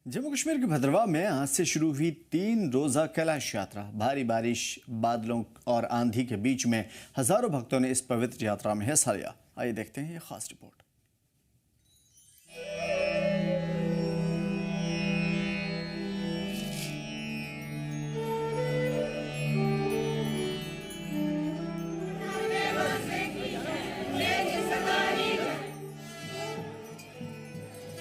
जम्मू कश्मीर के भद्रवाह में आज से शुरू हुई 3 रोजा कैलाश यात्रा। भारी बारिश, बादलों और आंधी के बीच में हजारों भक्तों ने इस पवित्र यात्रा में हिस्सा लिया। आइए देखते हैं ये खास रिपोर्ट।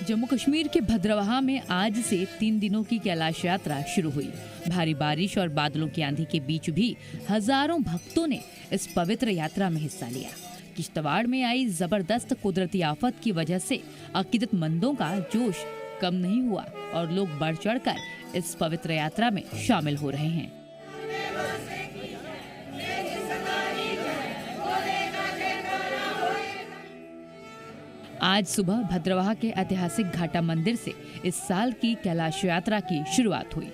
जम्मू कश्मीर के भद्रवाह में आज से 3 दिनों की कैलाश यात्रा शुरू हुई। भारी बारिश और बादलों की आंधी के बीच भी हजारों भक्तों ने इस पवित्र यात्रा में हिस्सा लिया। किश्तवाड़ में आई जबरदस्त कुदरती आफत की वजह से अकीदतमंदों का जोश कम नहीं हुआ और लोग बढ़ चढ़कर इस पवित्र यात्रा में शामिल हो रहे हैं। आज सुबह भद्रवाह के ऐतिहासिक घाटा मंदिर से इस साल की कैलाश यात्रा की शुरुआत हुई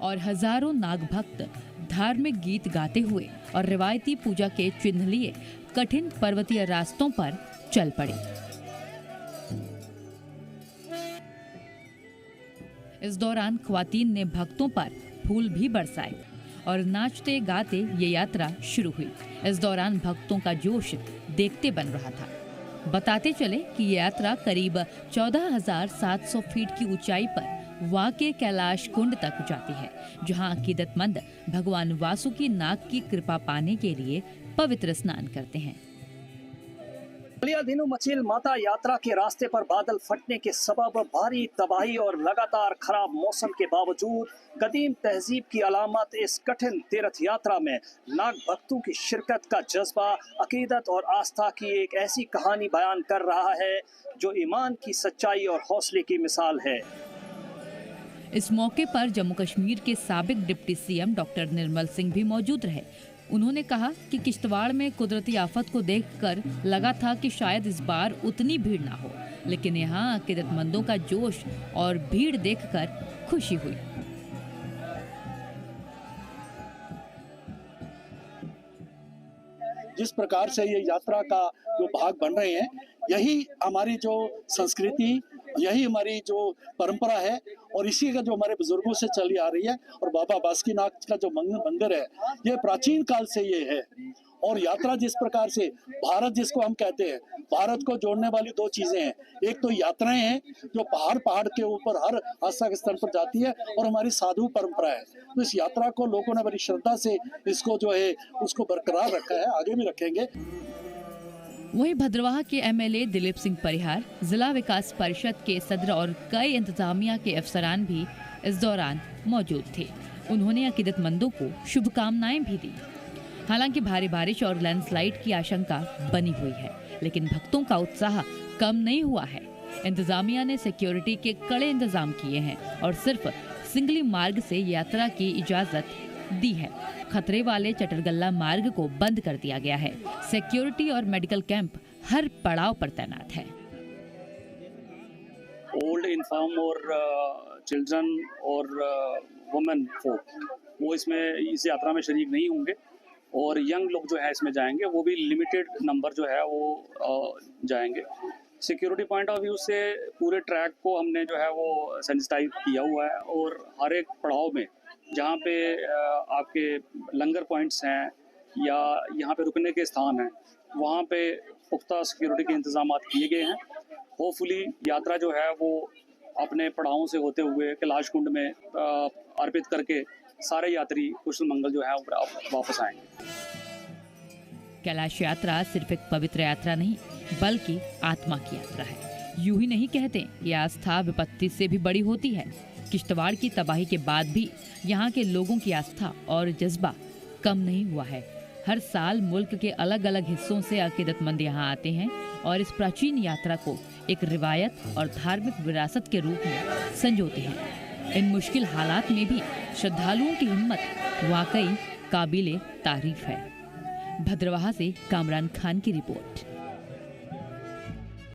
और हजारों नाग भक्त धार्मिक गीत गाते हुए और रिवायती पूजा के चिन्ह लिए कठिन पर्वतीय रास्तों पर चल पड़े। इस दौरान ख्वातीन ने भक्तों पर फूल भी बरसाए और नाचते गाते ये यात्रा शुरू हुई। इस दौरान भक्तों का जोश देखते बन रहा था। बताते चले कि ये यात्रा करीब 14,700 फीट की ऊंचाई पर वाक़े कैलाश कुंड तक जाती है, जहां अकीदतमंद भगवान वासुकी नाग की कृपा पाने के लिए पवित्र स्नान करते हैं। दिनों मचील माता यात्रा के रास्ते पर बादल फटने के सबब भारी तबाही और लगातार खराब मौसम के बावजूद कदीम तहजीब की अलामत इस कठिन तीर्थ यात्रा में नाग भक्तों की शिरकत का जज्बा, अकीदत और आस्था की एक ऐसी कहानी बयान कर रहा है जो ईमान की सच्चाई और हौसले की मिसाल है। इस मौके पर जम्मू कश्मीर के साबिक deputy CM doctor Nirmal Singh भी मौजूद रहे। उन्होंने कहा कि किश्तवाड़ में कुदरती आफत को देखकर लगा था कि शायद इस बार उतनी भीड़ ना हो, लेकिन यहाँ अकीदतमंदों का जोश और भीड़ देखकर खुशी हुई। जिस प्रकार से ये यात्रा का जो भाग बन रहे हैं, यही हमारी जो संस्कृति, यही हमारी जो परंपरा है और इसी का जो हमारे बुजुर्गों से चली आ रही है। और बाबा बासुकीनाथ का जो मंदिर है, ये प्राचीन काल से ये है। और यात्रा जिस प्रकार से भारत जिसको हम कहते हैं, भारत को जोड़ने वाली 2 चीजें हैं। एक तो यात्राएं हैं जो पहाड़ के ऊपर हर आस्था के स्थल पर जाती है, और हमारी साधु परंपरा है। तो इस यात्रा को लोगों ने बड़ी श्रद्धा से इसको जो है उसको बरकरार रखा है, आगे भी रखेंगे। वहीं भद्रवाह के एमएलए दिलीप सिंह परिहार, जिला विकास परिषद के सदर और कई इंतजामिया के अफसरान भी इस दौरान मौजूद थे। उन्होंने अकीदतमंदों को शुभकामनाएं भी दी। हालांकि भारी बारिश और लैंडस्लाइड की आशंका बनी हुई है, लेकिन भक्तों का उत्साह कम नहीं हुआ है। इंतजामिया ने सिक्योरिटी के कड़े इंतजाम किए हैं और सिर्फ सिंगली मार्ग से यात्रा की इजाजत दी है। खतरे वाले चटरगल्ला मार्ग को बंद कर दिया गया है। सिक्योरिटी और मेडिकल कैंप हर पड़ाव पर तैनात है। ओल्ड, इन्फर्म और चिल्ड्रन और वुमेन फोक वो इसमें इस यात्रा में शरीक नहीं होंगे, और यंग लोग जो है इसमें जाएंगे, वो भी लिमिटेड नंबर जो है वो जाएंगे। सिक्योरिटी पॉइंट ऑफ व्यू से पूरे ट्रैक को हमने जो है वो सैनिटाइज किया हुआ है, और हर एक पड़ाव में जहाँ पे आपके लंगर पॉइंट्स हैं या यहाँ पे रुकने के स्थान हैं, वहाँ पे पुख्ता सिक्योरिटी के इंतजाम किए गए हैं। होपफुली यात्रा जो है वो अपने पड़ावों से होते हुए कैलाश कुंड में अर्पित करके सारे यात्री कुशल मंगल जो है वापस आएंगे। कैलाश यात्रा सिर्फ एक पवित्र यात्रा नहीं, बल्कि आत्मा की यात्रा है। यूं ही नहीं कहते कि आस्था विपत्ति से भी बड़ी होती है। किश्तवाड़ की तबाही के बाद भी यहाँ के लोगों की आस्था और जज्बा कम नहीं हुआ है। हर साल मुल्क के अलग अलग हिस्सों से अकीदतमंद यहाँ आते हैं और इस प्राचीन यात्रा को एक रिवायत और धार्मिक विरासत के रूप में संजोते हैं। इन मुश्किल हालात में भी श्रद्धालुओं की हिम्मत वाकई काबिले तारीफ है। भद्रवाह से कामरान खान की रिपोर्ट।